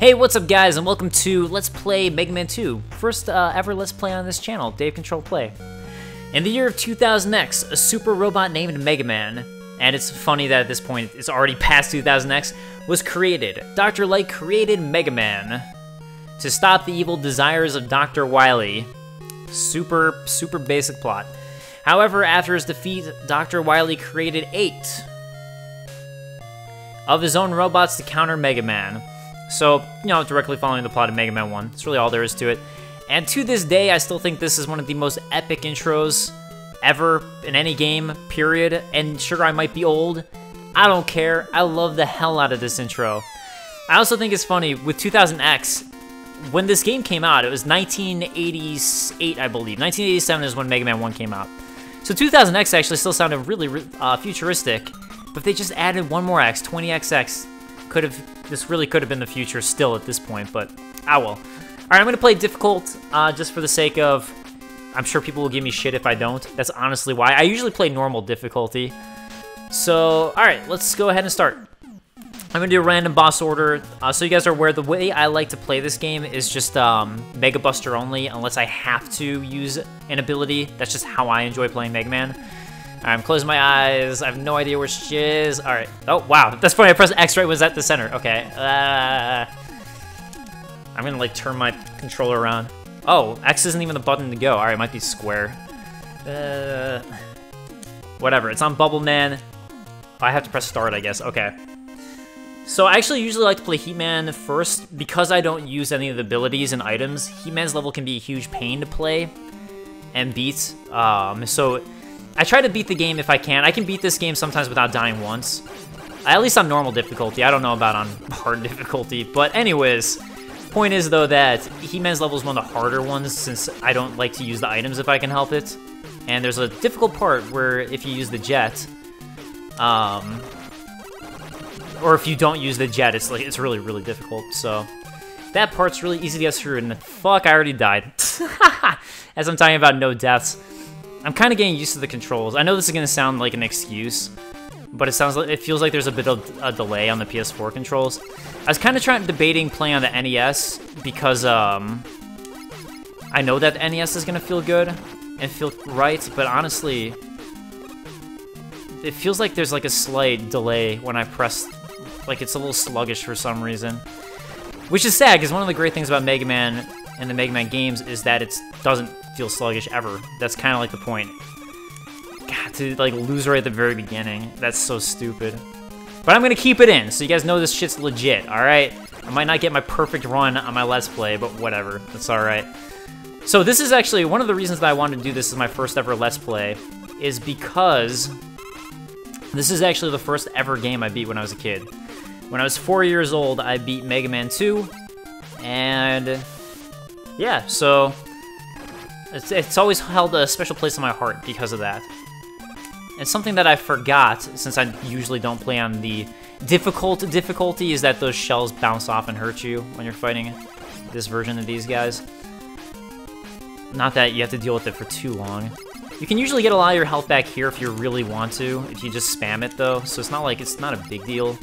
Hey, what's up guys, and welcome to Let's Play Mega Man 2. First ever Let's Play on this channel, Dave Control Play. In the year of 2000X, a super robot named Mega Man, and it's funny that at this point it's already past 2000X, was created. Dr. Light created Mega Man to stop the evil desires of Dr. Wily. Super basic plot. However, after his defeat, Dr. Wily created 8 of his own robots to counter Mega Man. So, you know, directly following the plot of Mega Man 1. That's really all there is to it. And to this day, I still think this is one of the most epic intros ever in any game, period. And sure, I might be old. I don't care. I love the hell out of this intro. I also think it's funny, with 2000X, when this game came out, it was 1988, I believe. 1987 is when Mega Man 1 came out. So 2000X actually still sounded really futuristic, but they just added one more X, 20XX. This really could have been the future still at this point, but well. Alright, I'm gonna play difficult, just for the sake of, I'm sure people will give me shit if I don't. That's honestly why. I usually play normal difficulty. So, alright, let's go ahead and start. I'm gonna do a random boss order, so you guys are aware the way I like to play this game is just Mega Buster only, unless I have to use an ability. That's just how I enjoy playing Mega Man. Alright, I'm closing my eyes. I have no idea where she is. Alright. Oh, wow. That's funny. I pressed X right was at the center. Okay. I'm gonna, like, turn my controller around. Oh, X isn't even the button to go. Alright, it might be square. Whatever. It's on Bubble Man. Oh, I have to press start, I guess. Okay. So I actually usually like to play Heatman first. Because I don't use any of the abilities and items, Heatman's level can be a huge pain to play and beat. So I try to beat the game if I can. I can beat this game sometimes without dying once. At least on normal difficulty. I don't know about on hard difficulty. But anyways, point is though that He-Man's level is one of the harder ones since I don't like to use the items if I can help it. And there's a difficult part where if you use the jet, or if you don't use the jet, it's really difficult. So that part's really easy to get through. And fuck, I already died. As I'm talking about no deaths. I'm kind of getting used to the controls. I know this is going to sound like an excuse, but it feels like there's a bit of a delay on the PS4 controls. I was kind of debating playing on the NES because I know that the NES is going to feel good and feel right, but honestly, it feels like there's like a slight delay when I press, like it's a little sluggish for some reason. Which is sad, because one of the great things about Mega Man and the Mega Man games is that it doesn't feel sluggish ever. That's kind of like the point. God, to like lose right at the very beginning. That's so stupid. But I'm gonna keep it in, so you guys know this shit's legit, alright? I might not get my perfect run on my Let's Play, but whatever. That's alright. So this is actually, one of the reasons that I wanted to do this as my first ever Let's Play is because this is actually the first ever game I beat when I was a kid. When I was 4 years old, I beat Mega Man 2, and yeah, so it's always held a special place in my heart because of that. And something that I forgot, since I usually don't play on the difficulty, is that those shells bounce off and hurt you when you're fighting this version of these guys. Not that you have to deal with it for too long. You can usually get a lot of your health back here if you really want to, if you just spam it though, so it's not like, it's not a big deal.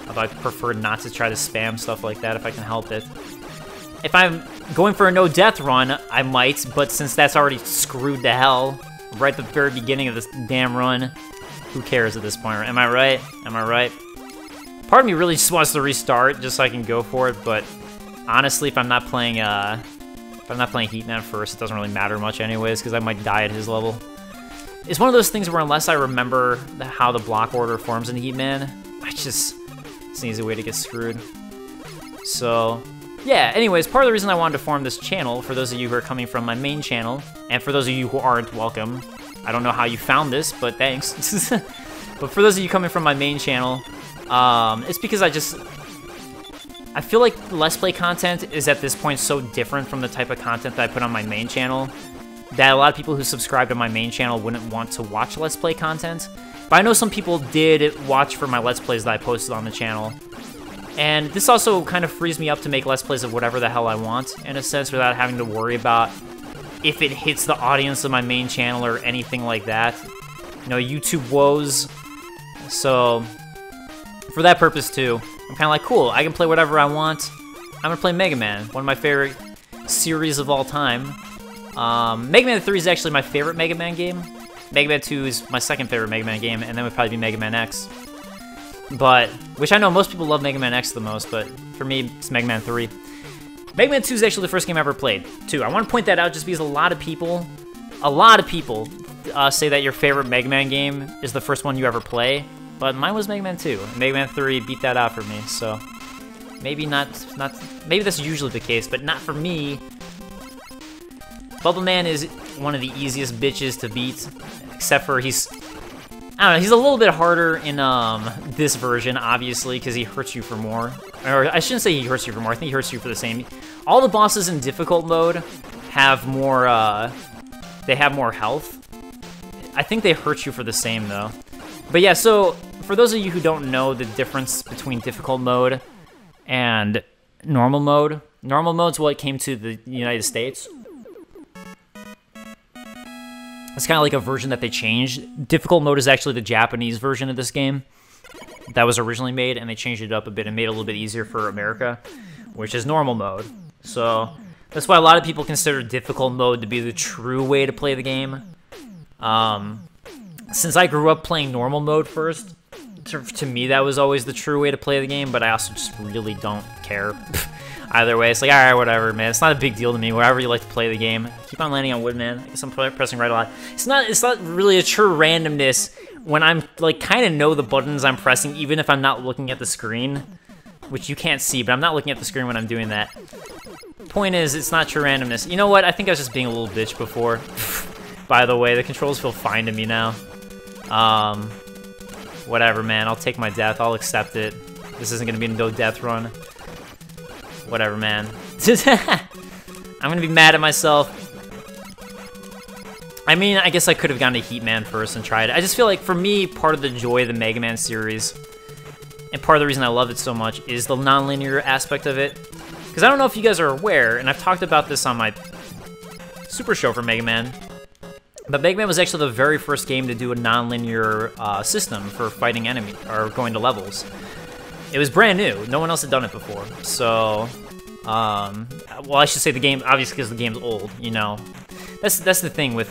Although I prefer not to try to spam stuff like that if I can help it. If I'm going for a no-death run, I might, but since that's already screwed to hell right at the very beginning of this damn run, who cares at this point? Am I right? Am I right? Part of me really just wants to restart just so I can go for it, but honestly, if I'm not playing Heatman first, it doesn't really matter much anyways, because I might die at his level. It's one of those things where unless I remember how the block order forms in Heatman, it's an easy way to get screwed. So yeah, anyways, part of the reason I wanted to form this channel, for those of you who are coming from my main channel, and for those of you who aren't, welcome. I don't know how you found this, but thanks. But for those of you coming from my main channel, it's because I feel like Let's Play content is at this point so different from the type of content that I put on my main channel that a lot of people who subscribe to my main channel wouldn't want to watch Let's Play content. But I know some people did watch for my Let's Plays that I posted on the channel. And this also kind of frees me up to make Let's Plays of whatever the hell I want, in a sense, without having to worry about if it hits the audience of my main channel or anything like that. You know, YouTube woes. So, for that purpose too, I'm kind of like, cool, I can play whatever I want. I'm gonna play Mega Man, one of my favorite series of all time. Mega Man 3 is actually my favorite Mega Man game. Mega Man 2 is my second favorite Mega Man game, and then would probably be Mega Man X. But, which I know most people love Mega Man X the most, but for me, it's Mega Man 3. Mega Man 2 is actually the first game I ever played, too. I want to point that out just because a lot of people say that your favorite Mega Man game is the first one you ever play, but mine was Mega Man 2. Mega Man 3 beat that out for me, so maybe maybe that's usually the case, but not for me. Bubble Man is one of the easiest bitches to beat, except for I don't know, he's a little bit harder in this version, obviously, because he hurts you for more. Or I shouldn't say he hurts you for more, I think he hurts you for the same. All the bosses in difficult mode have more, they have more health. I think they hurt you for the same, though. But yeah, so, for those of you who don't know the difference between difficult mode and normal mode's what came to the United States. It's kind of like a version that they changed. Difficult mode is actually the Japanese version of this game that was originally made, and they changed it up a bit and made it a little bit easier for America, which is normal mode. So that's why a lot of people consider difficult mode to be the true way to play the game. Since I grew up playing normal mode first, to me that was always the true way to play the game, but I also just really don't care. Either way, it's like, alright, whatever, man. It's not a big deal to me, wherever you like to play the game. Keep on landing on wood, man. I guess I'm pressing right a lot. It's not really a true randomness when I'm, like, kind of know the buttons I'm pressing, even if I'm not looking at the screen. Which you can't see, but I'm not looking at the screen when I'm doing that. Point is, it's not true randomness. You know what? I think I was just being a little bitch before. By the way, the controls feel fine to me now. Whatever, man. I'll take my death. I'll accept it. This isn't going to be a no-death run. Whatever, man. I'm gonna be mad at myself. I mean, I guess I could have gone to Heat Man first and tried it. I just feel like, for me, part of the joy of the Mega Man series, and part of the reason I love it so much, is the non-linear aspect of it. Because I don't know if you guys are aware, and I've talked about this on my Super Show for Mega Man, but Mega Man was actually the very first game to do a non-linear system for fighting enemy, or going to levels. It was brand new. No one else had done it before. So, well, I should say the game, obviously, because the game's old, you know. That's the thing with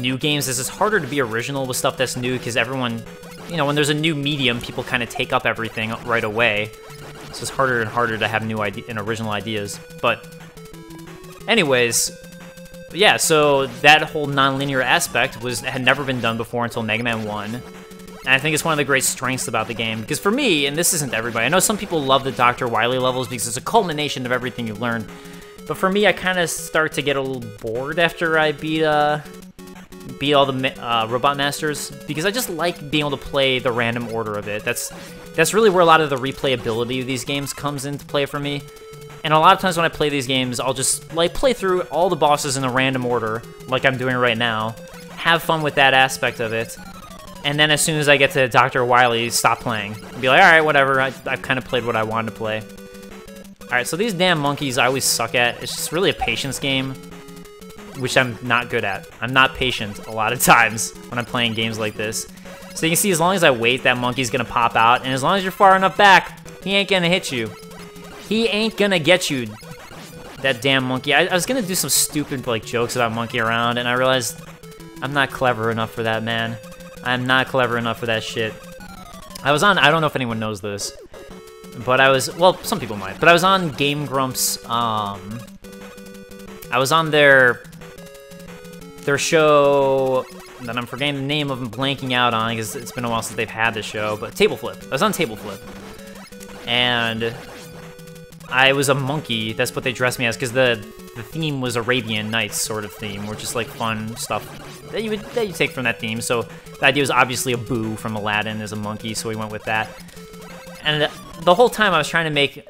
new games, is it's harder to be original with stuff that's new, because everyone, you know, when there's a new medium, people kind of take up everything right away. So it's harder and harder to have new and original ideas. But, anyways, yeah, so that whole non-linear aspect had never been done before until Mega Man 1. And I think it's one of the great strengths about the game, because for me, and this isn't everybody, I know some people love the Dr. Wily levels because it's a culmination of everything you've learned, but for me, I kind of start to get a little bored after I beat all the Robot Masters, because I just like being able to play the random order of it. That's really where a lot of the replayability of these games comes into play for me. And a lot of times when I play these games, I'll just like play through all the bosses in a random order, like I'm doing right now, have fun with that aspect of it, and then as soon as I get to Dr. Wily, stop playing. And be like, alright, whatever, I've kind of played what I wanted to play. Alright, so these damn monkeys I always suck at. It's just really a patience game, which I'm not good at. I'm not patient a lot of times when I'm playing games like this. So you can see, as long as I wait, that monkey's gonna pop out, and as long as you're far enough back, he ain't gonna hit you. He ain't gonna get you, that damn monkey. I was gonna do some stupid, like, jokes about monkey around, and I realized I'm not clever enough for that, man. I'm not clever enough for that shit. I don't know if anyone knows this, but well, some people might, but I was on Game Grumps, I was on their show that I'm forgetting the name of and blanking out on, because it's been a while since they've had the show, but Table Flip. I was on Table Flip, and I was a monkey. That's what they dressed me as, because the theme was Arabian Nights sort of theme, or just like fun stuff that you take from that theme. So the idea was obviously a Boo from Aladdin as a monkey, so we went with that. And the whole time I was trying to make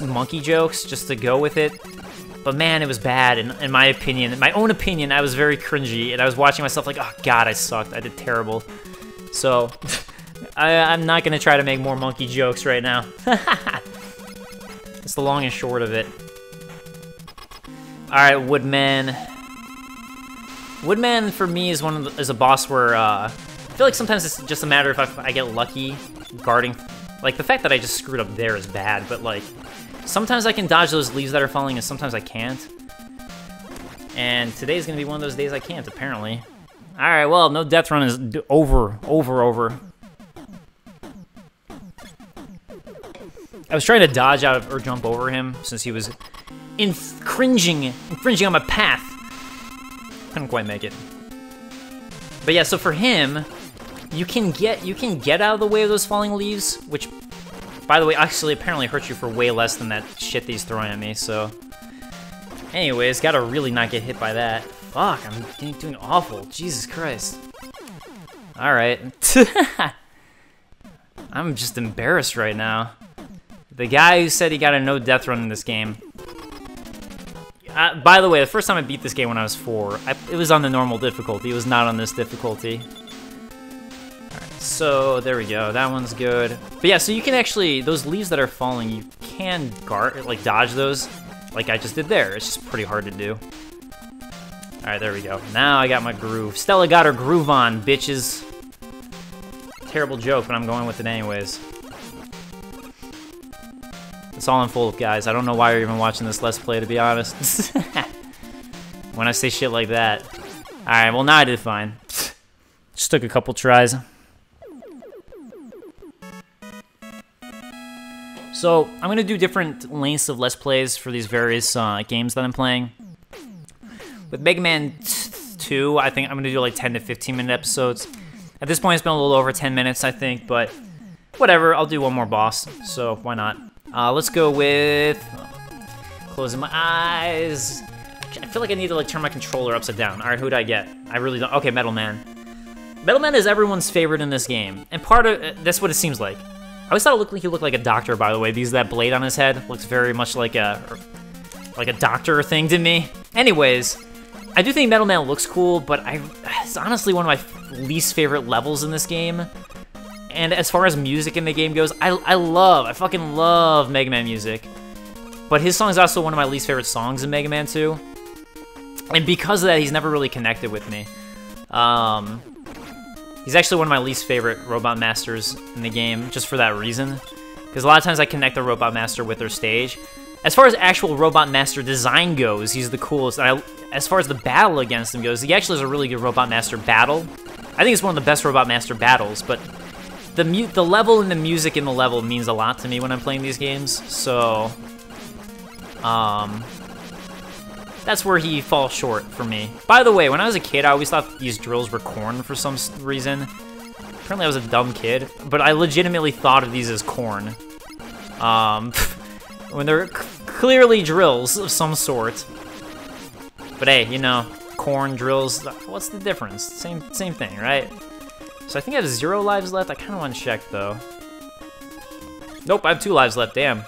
monkey jokes just to go with it, but man, it was bad. In my opinion, in my own opinion, I was very cringy, and I was watching myself like, oh god, I sucked. I did terrible. So I'm not gonna try to make more monkey jokes right now. It's the long and short of it. Alright, Woodman. Woodman, for me, is a boss where, I feel like sometimes it's just a matter if I get lucky guarding. Like, the fact that I just screwed up there is bad, but, like, Sometimes I can dodge those leaves that are falling, and sometimes I can't. And today's gonna be one of those days I can't, apparently. Alright, well, no death run is over. I was trying to dodge out of, or jump over him, since he was infringing on my path. Couldn't quite make it. But yeah, so for him, you can get out of the way of those falling leaves, which, by the way, actually apparently hurts you for way less than that shit that he's throwing at me, so... Anyways, gotta really not get hit by that. Fuck, I'm doing awful. Jesus Christ. Alright. I'm just embarrassed right now. The guy who said he got a no death run in this game. By the way, the first time I beat this game when I was 4, it was on the normal difficulty. It was not on this difficulty. Alright, so there we go. That one's good. But yeah, so you can actually, those leaves that are falling, you can dodge those, like I just did there. It's just pretty hard to do. Alright, there we go. Now I got my groove. Stella got her groove on, bitches. Terrible joke, but I'm going with it anyways. It's all in full, guys. I don't know why you're even watching this Let's Play, to be honest. When I say shit like that. Alright, well, now I did fine. Just took a couple tries. So, I'm going to do different lengths of Let's Plays for these various games that I'm playing. With Mega Man 2, I think I'm going to do like 10 to 15 minute episodes. At this point, it's been a little over 10 minutes, I think, but whatever. I'll do one more boss, so why not? Let's go with closing my eyes. I feel like I need to like turn my controller upside down. All right, who did I get? I really don't. Okay, Metal Man. Metal Man is everyone's favorite in this game, and part of that's what it seems like. I always thought he looked like a doctor, by the way, because that blade on his head looks very much like a doctor thing to me. Anyways, I do think Metal Man looks cool, but it's honestly one of my least favorite levels in this game. And as far as music in the game goes, I fucking love Mega Man music. But his song is also one of my least favorite songs in Mega Man 2. And because of that, he's never really connected with me. He's actually one of my least favorite Robot Masters in the game, just for that reason. Because a lot of times I connect the Robot Master with their stage. As far as actual Robot Master design goes, he's the coolest. As far as the battle against him goes, he actually has a really good Robot Master battle. I think it's one of the best Robot Master battles, but the level and the music in the level means a lot to me when I'm playing these games, so that's where he falls short for me. By the way, when I was a kid, I always thought these drills were corn for some reason. Apparently I was a dumb kid, but I legitimately thought of these as corn. When they're clearly drills of some sort. But hey, you know, corn, drills, what's the difference? Same thing, right? So I think I have 0 lives left. I kind of want to check, though. Nope, I have 2 lives left. Damn.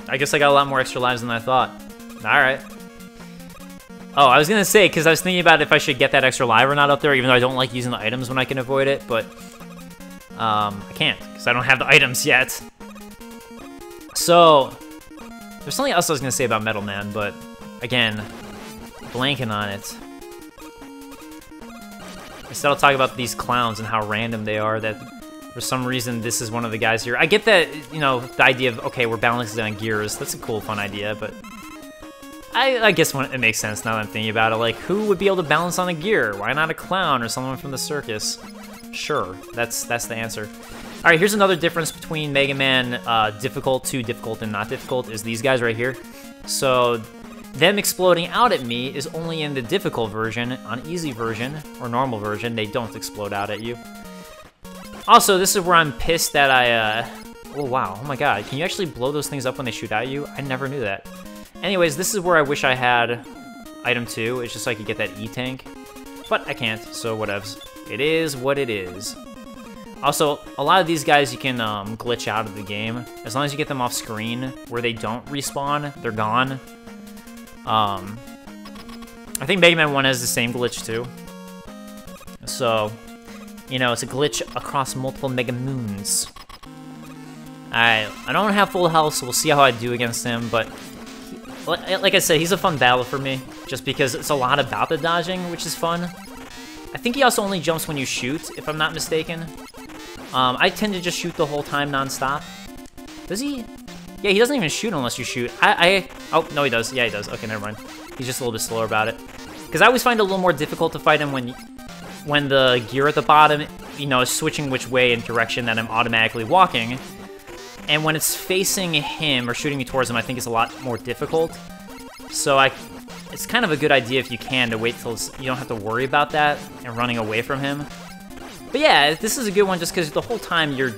I guess I got a lot more extra lives than I thought. Alright. Oh, I was going to say, because I was thinking about if I should get that extra live or not up there, even though I don't like using the items when I can avoid it, but I can't, because I don't have the items yet. So, there's something else I was going to say about Metal Man, but again, blanking on it. Instead, I'll talk about these clowns and how random they are, that for some reason this is one of the guys here. I get that, you know, the idea of, okay, we're balancing on gears. That's a cool, fun idea, but I guess it makes sense now that I'm thinking about it. Like, who would be able to balance on a gear? Why not a clown or someone from the circus? Sure, that's the answer. All right, here's another difference between Mega Man difficult to difficult and not difficult is these guys right here. So them exploding out at me is only in the difficult version. On easy version, or normal version, they don't explode out at you. Also, this is where I'm pissed that oh wow, oh my god, can you actually blow those things up when they shoot at you? I never knew that. Anyways, this is where I wish I had item 2. It's just so I could get that E-tank. But I can't, so whatevs. It is what it is. Also, a lot of these guys you can glitch out of the game. As long as you get them off screen where they don't respawn, they're gone. I think Mega Man 1 has the same glitch too. So, you know, it's a glitch across multiple Mega Moons. I don't have full health, so we'll see how I do against him, but like I said, he's a fun battle for me, just because it's a lot about the dodging, which is fun. I think he also only jumps when you shoot, if I'm not mistaken. I tend to just shoot the whole time non-stop. Does he? Yeah, he doesn't even shoot unless you shoot. Oh, no, he does. Yeah, he does. Okay, never mind. He's just a little bit slower about it. Because I always find it a little more difficult to fight him when the gear at the bottom, you know, is switching which way in direction that I'm automatically walking. And when it's facing him or shooting me towards him, I think it's a lot more difficult. So it's kind of a good idea if you can to wait till you don't have to worry about that and running away from him. But yeah, this is a good one just because the whole time you're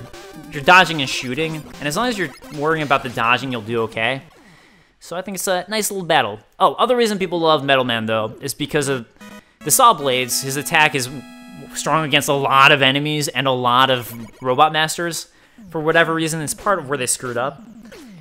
dodging and shooting, and as long as you're worrying about the dodging, you'll do okay. So I think it's a nice little battle. Oh, other reason people love Metal Man, though, is because of the Saw Blades. His attack is strong against a lot of enemies and a lot of Robot Masters. For whatever reason, it's part of where they screwed up.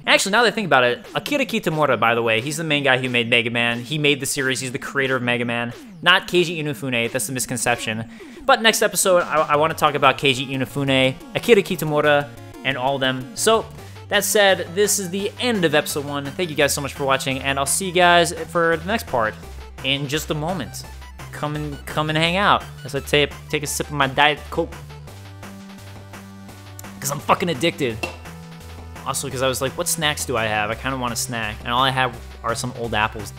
Actually, now that I think about it, Akira Kitamura, by the way, he's the main guy who made Mega Man. He made the series. He's the creator of Mega Man. Not Keiji Inafune. That's the misconception. But next episode, I want to talk about Keiji Inafune, Akira Kitamura, and all of them. So, that said, this is the end of episode 1. Thank you guys so much for watching, and I'll see you guys for the next part in just a moment. Come and hang out as I take a sip of my Diet Coke. Because I'm fucking addicted. Also, because I was like, what snacks do I have? I kind of want a snack. And all I have are some old apples.